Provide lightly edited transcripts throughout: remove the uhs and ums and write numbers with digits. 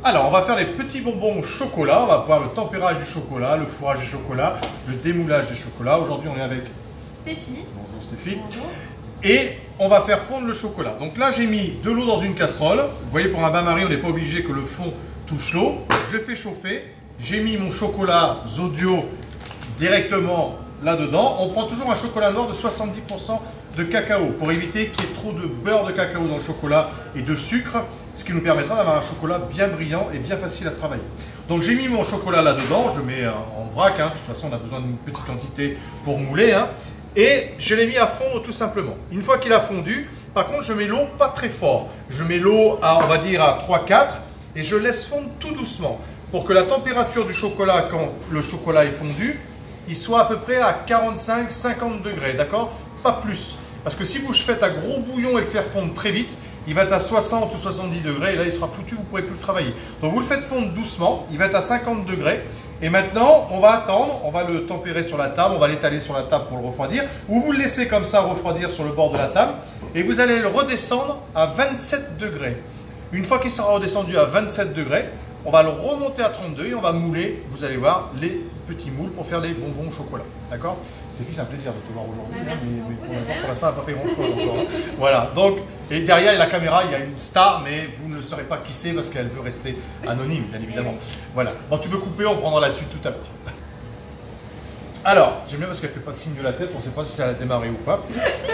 Alors, on va faire les petits bonbons au chocolat. On va voir le tempérage du chocolat, le fourrage du chocolat, le démoulage du chocolat. Aujourd'hui, on est avec Stéphie. Bonjour Stéphie. Bonjour. Et on va faire fondre le chocolat. Donc là, j'ai mis de l'eau dans une casserole. Vous voyez, pour un bain-marie, on n'est pas obligé que le fond touche l'eau. Je fais chauffer. J'ai mis mon chocolat Zodio directement là-dedans. On prend toujours un chocolat noir de 70% de cacao pour éviter qu'il y ait trop de beurre de cacao dans le chocolat et de sucre, ce qui nous permettra d'avoir un chocolat bien brillant et bien facile à travailler. Donc j'ai mis mon chocolat là-dedans, je mets en vrac, de toute façon on a besoin d'une petite quantité pour mouler, et je l'ai mis à fondre tout simplement. Une fois qu'il a fondu, par contre je mets l'eau pas très fort, je mets l'eau à, on va dire, à 3-4 et je laisse fondre tout doucement pour que la température du chocolat, quand le chocolat est fondu, il soit à peu près à 45-50 degrés, d'accord? Pas plus. Parce que si vous faites un gros bouillon et le faire fondre très vite, il va être à 60 ou 70 degrés et là il sera foutu, vous ne pourrez plus le travailler. Donc vous le faites fondre doucement, il va être à 50 degrés. Et maintenant, on va attendre, on va le tempérer sur la table, on va l'étaler sur la table pour le refroidir. Ou vous le laissez comme ça refroidir sur le bord de la table et vous allez le redescendre à 27 degrés. Une fois qu'il sera redescendu à 27 degrés, on va le remonter à 32 et on va mouler, vous allez voir, les petits moules pour faire les bonbons au chocolat. D'accord? Stéphie, c'est un plaisir de te voir aujourd'hui. Merci beaucoup. Pour l'instant, elle n'a pas fait grand-chose encore. Voilà. Donc, et derrière la caméra, il y a une star, mais vous ne saurez pas qui c'est parce qu'elle veut rester anonyme, bien évidemment. Voilà. Bon, tu peux couper, on prendra la suite tout à l'heure. Alors, j'aime bien parce qu'elle ne fait pas signe de la tête, on ne sait pas si ça a démarré ou pas.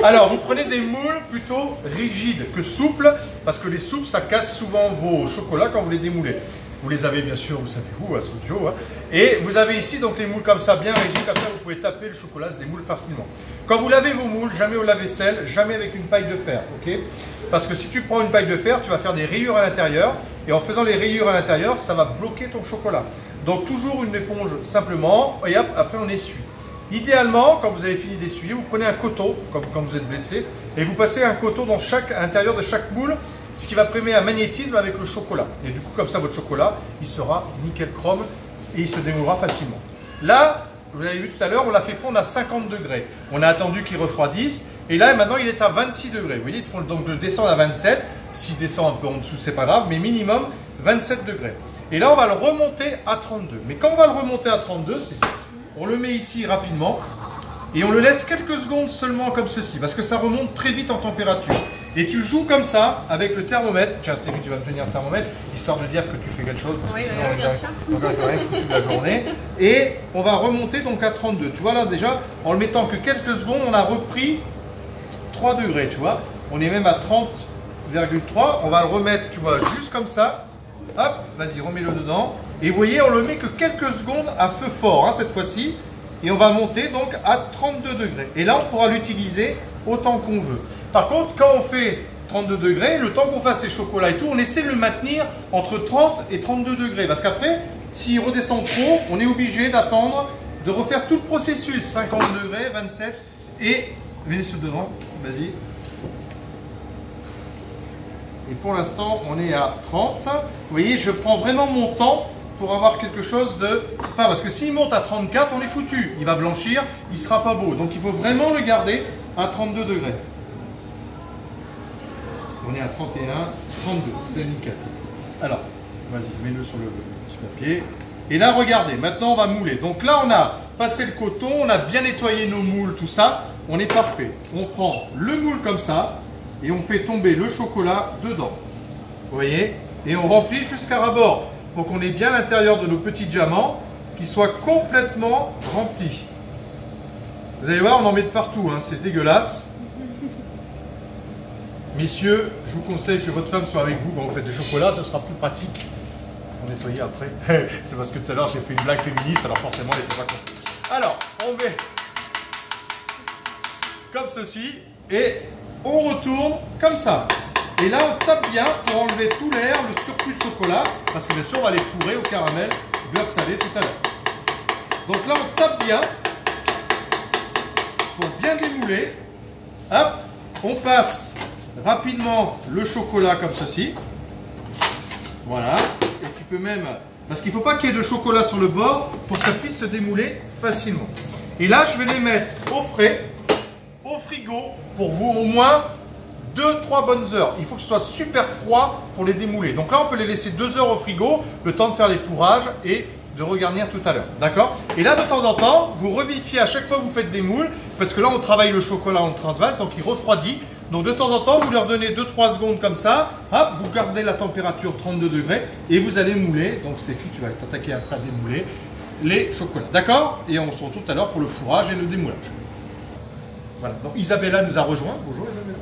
Alors, vous prenez des moules plutôt rigides que souples, parce que les souples, ça casse souvent vos chocolats quand vous les démoulez. Vous les avez bien sûr, vous savez où, à Zodio. Et vous avez ici donc les moules comme ça, bien rigides, comme ça vous pouvez taper le chocolat, c'est des moules facilement. Quand vous lavez vos moules, jamais au lave-vaisselle, jamais avec une paille de fer, ok? Parce que si tu prends une paille de fer, tu vas faire des rayures à l'intérieur, et en faisant les rayures à l'intérieur, ça va bloquer ton chocolat. Donc toujours une éponge simplement, et hop, après on essuie. Idéalement, quand vous avez fini d'essuyer, vous prenez un coton, comme quand vous êtes blessé, et vous passez un coton dans à l'intérieur de chaque moule, ce qui va prémer un magnétisme avec le chocolat. Et du coup, comme ça, votre chocolat, il sera nickel chrome et il se démoulera facilement. Là, vous l'avez vu tout à l'heure, on l'a fait fondre à 50 degrés. On a attendu qu'il refroidisse. Et là, maintenant, il est à 26 degrés. Vous voyez, il faut donc le descendre à 27. S'il descend un peu en dessous, c'est pas grave, mais minimum 27 degrés. Et là, on va le remonter à 32. Mais quand on va le remonter à 32, on le met ici rapidement et on le laisse quelques secondes seulement comme ceci, parce que ça remonte très vite en température. Et tu joues comme ça avec le thermomètre. Tiens, Stéphie, tu vas me tenir le thermomètre, histoire de dire que tu fais quelque chose. Parce oui, que sinon, bien sûr. on n'a rien foutu de la journée. Et on va remonter donc à 32. Tu vois là déjà, en le mettant que quelques secondes, on a repris 3 degrés, tu vois. On est même à 30,3. On va le remettre, tu vois, juste comme ça. Hop, vas-y, remets-le dedans. Et vous voyez, on le met que quelques secondes à feu fort, cette fois-ci. Et on va monter donc à 32 degrés. Et là, on pourra l'utiliser autant qu'on veut. Par contre, quand on fait 32 degrés, le temps qu'on fasse les chocolats et tout, on essaie de le maintenir entre 30 et 32 degrés. Parce qu'après, s'il redescend trop, on est obligé d'attendre, de refaire tout le processus. 50 degrés, 27 et... Mets-le devant, vas-y. Et pour l'instant, on est à 30. Vous voyez, je prends vraiment mon temps pour avoir quelque chose de... Pas parce que s'il monte à 34, on est foutu. Il va blanchir, il ne sera pas beau. Donc il faut vraiment le garder à 32 degrés. On est à 31, 32, c'est nickel. Alors, vas-y, mets-le sur le petit papier. Et là, regardez, maintenant on va mouler. Donc là, on a passé le coton, on a bien nettoyé nos moules, tout ça. On est parfait. On prend le moule comme ça et on fait tomber le chocolat dedans. Vous voyez? Et on remplit jusqu'à ras-bord pour qu'on ait bien l'intérieur de nos petits diamants qui soient complètement remplis. Vous allez voir, on en met de partout, c'est dégueulasse. Messieurs, je vous conseille que votre femme soit avec vous quand vous faites des chocolats, ce sera plus pratique pour nettoyer après. C'est parce que tout à l'heure j'ai fait une blague féministe, alors forcément elle n'était pas contente. Alors, on met comme ceci et on retourne comme ça. Et là, on tape bien pour enlever tout l'air, le surplus de chocolat, parce que bien sûr, on va les fourrer au caramel, beurre salé tout à l'heure. Donc là, on tape bien pour bien démouler. Hop, on passe rapidement le chocolat comme ceci. Voilà. Et tu peux même... Parce qu'il ne faut pas qu'il y ait de chocolat sur le bord pour que ça puisse se démouler facilement. Et là, je vais les mettre au frais, au frigo, pour vous au moins 2-3 bonnes heures. Il faut que ce soit super froid pour les démouler. Donc là, on peut les laisser 2 heures au frigo, le temps de faire les fourrages et de regarnir tout à l'heure. D'accord? Et là, de temps en temps, vous revérifiez à chaque fois que vous faites des moules, parce que là, on travaille le chocolat en transvase, donc il refroidit. Donc de temps en temps, vous leur donnez 2-3 secondes comme ça, hop, vous gardez la température 32 degrés et vous allez mouler. Donc Stéphie, tu vas t'attaquer après à démouler les chocolats. D'accord? Et on se retrouve tout à l'heure pour le fourrage et le démoulage. Voilà, donc Isabella nous a rejoint. Bonjour Isabella.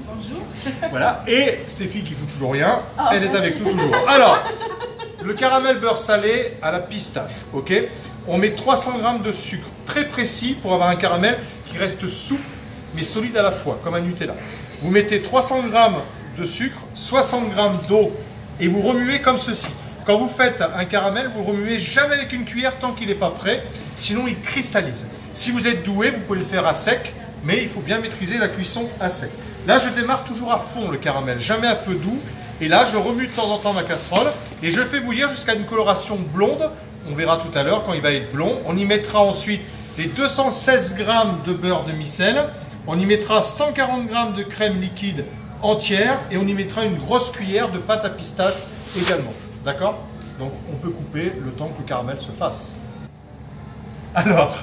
Bonjour. Voilà, et Stéphie qui fout toujours rien, elle est avec nous toujours. Alors, le caramel beurre salé à la pistache, ok? On met 300 g de sucre, très précis pour avoir un caramel qui reste souple mais solide à la fois, comme un Nutella. Vous mettez 300 g de sucre, 60 g d'eau et vous remuez comme ceci. Quand vous faites un caramel, vous remuez jamais avec une cuillère tant qu'il n'est pas prêt, sinon il cristallise. Si vous êtes doué, vous pouvez le faire à sec, mais il faut bien maîtriser la cuisson à sec. Là, je démarre toujours à fond le caramel, jamais à feu doux. Et là, je remue de temps en temps ma casserole et je le fais bouillir jusqu'à une coloration blonde. On verra tout à l'heure quand il va être blond. On y mettra ensuite les 216 g de beurre demi-sel. On y mettra 140 g de crème liquide entière et on y mettra une grosse cuillère de pâte à pistache également. D'accord? Donc, on peut couper le temps que le caramel se fasse. Alors,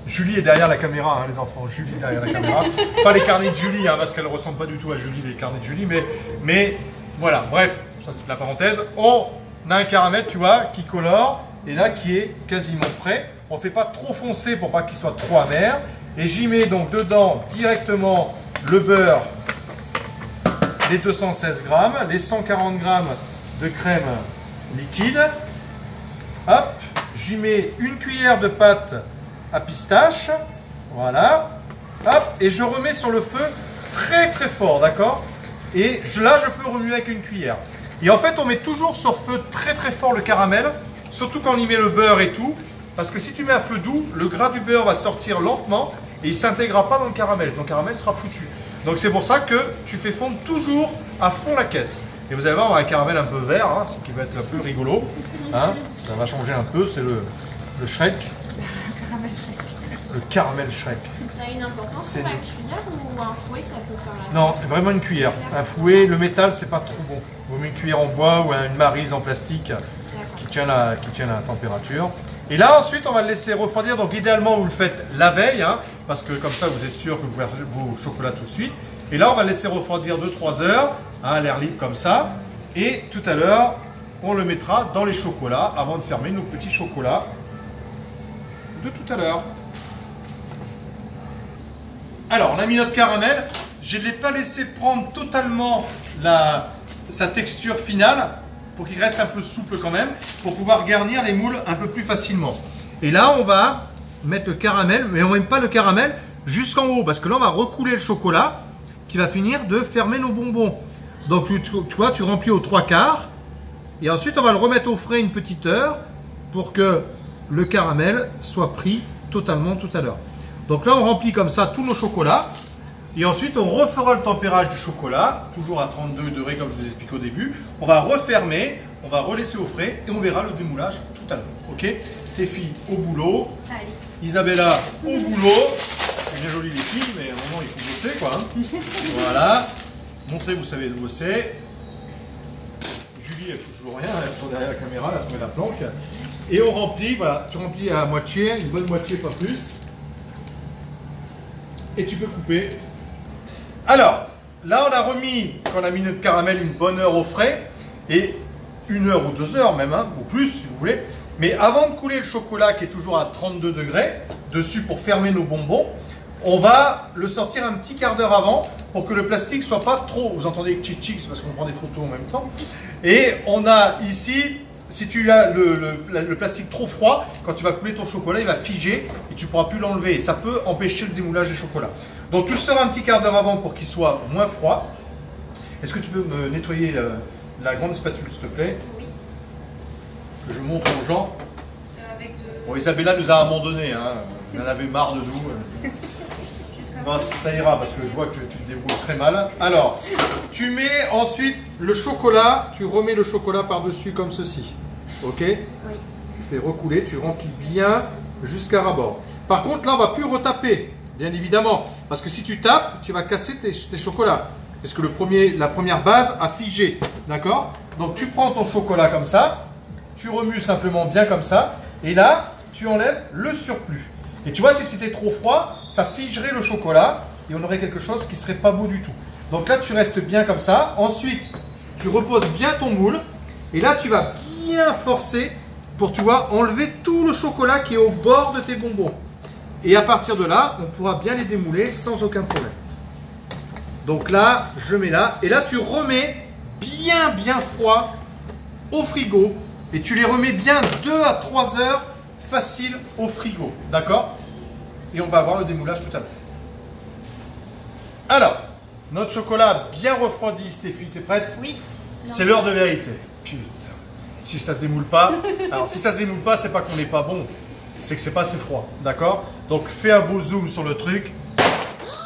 Julie est derrière la caméra, hein, les enfants. Julie est derrière la caméra. Pas les carnets de Julie, hein, parce qu'elle ne ressemble pas du tout à Julie, les carnets de Julie. Mais voilà, bref, ça c'est la parenthèse. On a un caramel, tu vois, qui colore et là qui est quasiment prêt. On ne fait pas trop foncé pour pas qu'il soit trop amer. Et j'y mets donc dedans directement le beurre, les 216 g, les 140 g de crème liquide. Hop, j'y mets une cuillère de pâte à pistache, voilà, hop, et je remets sur le feu très très fort, d'accord? Et là, je peux remuer avec une cuillère. Et en fait, on met toujours sur feu très très fort le caramel, surtout quand on y met le beurre et tout, parce que si tu mets à feu doux, le gras du beurre va sortir lentement et il ne s'intégrera pas dans le caramel, ton caramel sera foutu. Donc c'est pour ça que tu fais fondre toujours à fond la caisse. Et vous allez voir, on a un caramel un peu vert, hein, ce qui va être un peu rigolo, hein, ça va changer un peu, c'est le Shrek. Le caramel Shrek. Ça a une importance pour la cuillère ou un fouet, ça peut faire la... Non, vraiment une cuillère. Un fouet, le métal, c'est pas trop bon. Vous mettez une cuillère en bois ou une maryse en plastique qui tient la température. Et là, ensuite, on va le laisser refroidir. Donc, idéalement, vous le faites la veille, hein, parce que comme ça, vous êtes sûr que vous pouvez faire vos chocolats tout de suite. Et là, on va le laisser refroidir 2-3 heures, hein, à l'air libre comme ça. Et tout à l'heure, on le mettra dans les chocolats avant de fermer nos petits chocolats de tout à l'heure. Alors, on a mis notre caramel. Je ne l'ai pas laissé prendre totalement sa texture finale pour qu'il reste un peu souple quand même, pour pouvoir garnir les moules un peu plus facilement. Et là, on va mettre le caramel, mais on ne met pas le caramel jusqu'en haut, parce que là, on va recouler le chocolat qui va finir de fermer nos bonbons. Donc, tu vois, tu remplis aux 3/4 et ensuite, on va le remettre au frais une petite heure pour que le caramel soit pris totalement tout à l'heure. Donc là, on remplit comme ça tous nos chocolats. Et ensuite, on refera le tempérage du chocolat, toujours à 32 degrés comme je vous expliqué au début. On va refermer, on va relaisser au frais et on verra le démoulage tout à l'heure. Ok? Stéphie au boulot. Allez. Isabella au boulot. C'est bien joli les filles, mais à un moment, il faut bosser quoi. Hein. Voilà. Montrez, vous savez bosser. Julie, elle fait toujours rien, elle est toujours derrière la caméra, elle a trouvé la planque. Et on remplit, voilà, tu remplis à moitié, une bonne moitié, pas plus. Et tu peux couper. Alors, là on a remis, quand on a mis notre caramel, une bonne heure au frais. Et 1 heure ou 2 heures même, hein, ou plus si vous voulez. Mais avant de couler le chocolat qui est toujours à 32 degrés, dessus pour fermer nos bonbons, on va le sortir un petit quart d'heure avant pour que le plastique soit pas trop... Vous entendez tchik-tchik, c'est parce qu'on prend des photos en même temps. Et on a ici... Si tu as le plastique trop froid, quand tu vas couler ton chocolat, il va figer et tu ne pourras plus l'enlever. Et ça peut empêcher le démoulage des chocolats. Donc tu le sors un petit quart d'heure avant pour qu'il soit moins froid. Est-ce que tu peux me nettoyer la grande spatule, s'il te plaît? Oui. Que je montre aux gens. Avec de... Bon, Isabella nous a abandonnés. Hein. Elle en avait marre de nous. Bon, ça ira parce que je vois que tu te débrouilles très mal. Alors, tu mets ensuite le chocolat, tu remets le chocolat par-dessus comme ceci. Ok? Oui. Tu fais recouler, tu remplis bien jusqu'à ras-bord. Par contre, là, on ne va plus retaper, bien évidemment. Parce que si tu tapes, tu vas casser tes chocolats. parce que la première base a figé, d'accord? Donc tu prends ton chocolat comme ça, tu remues simplement bien comme ça, et là, tu enlèves le surplus. Et tu vois, si c'était trop froid, ça figerait le chocolat, et on aurait quelque chose qui serait pas beau du tout. Donc là, tu restes bien comme ça. Ensuite, tu reposes bien ton moule, et là, tu vas bien forcer pour, tu vois, enlever tout le chocolat qui est au bord de tes bonbons. Et à partir de là, on pourra bien les démouler sans aucun problème. Donc là, je mets là. Et là, tu remets bien froid au frigo. Et tu les remets bien 2 à 3 heures facile au frigo. D'accord? Et on va avoir le démoulage tout à l'heure. Alors, notre chocolat bien refroidi, Stéphie, t'es prête? Oui. C'est l'heure de vérité. Putain. Si ça se démoule pas, alors si ça se démoule pas, c'est pas qu'on n'est pas bon, c'est que c'est pas assez froid, d'accord? Donc fais un beau zoom sur le truc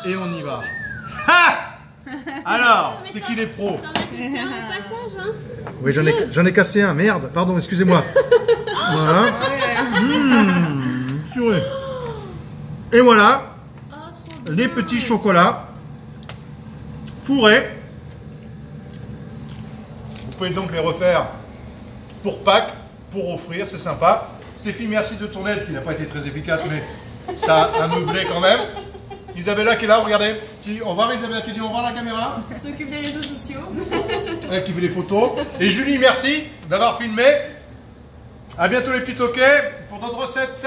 et on y va. Ha! Alors, c'est qui les pros? T'en as cassé un au passage, hein? Oui, j'en ai cassé un, merde, pardon, excusez-moi. Voilà. Purée. Et voilà, les petits chocolats fourrés. Vous pouvez donc les refaire pour Pâques, pour offrir, c'est sympa. Stéphie, merci de ton aide, qui n'a pas été très efficace, mais ça a meublé quand même. Isabella qui est là, regardez. Au revoir Isabella, tu dis au revoir à la caméra. Qui s'occupe des réseaux sociaux. Elle qui fait les photos. Et Julie, merci d'avoir filmé. A bientôt les petits toquets pour d'autres recettes.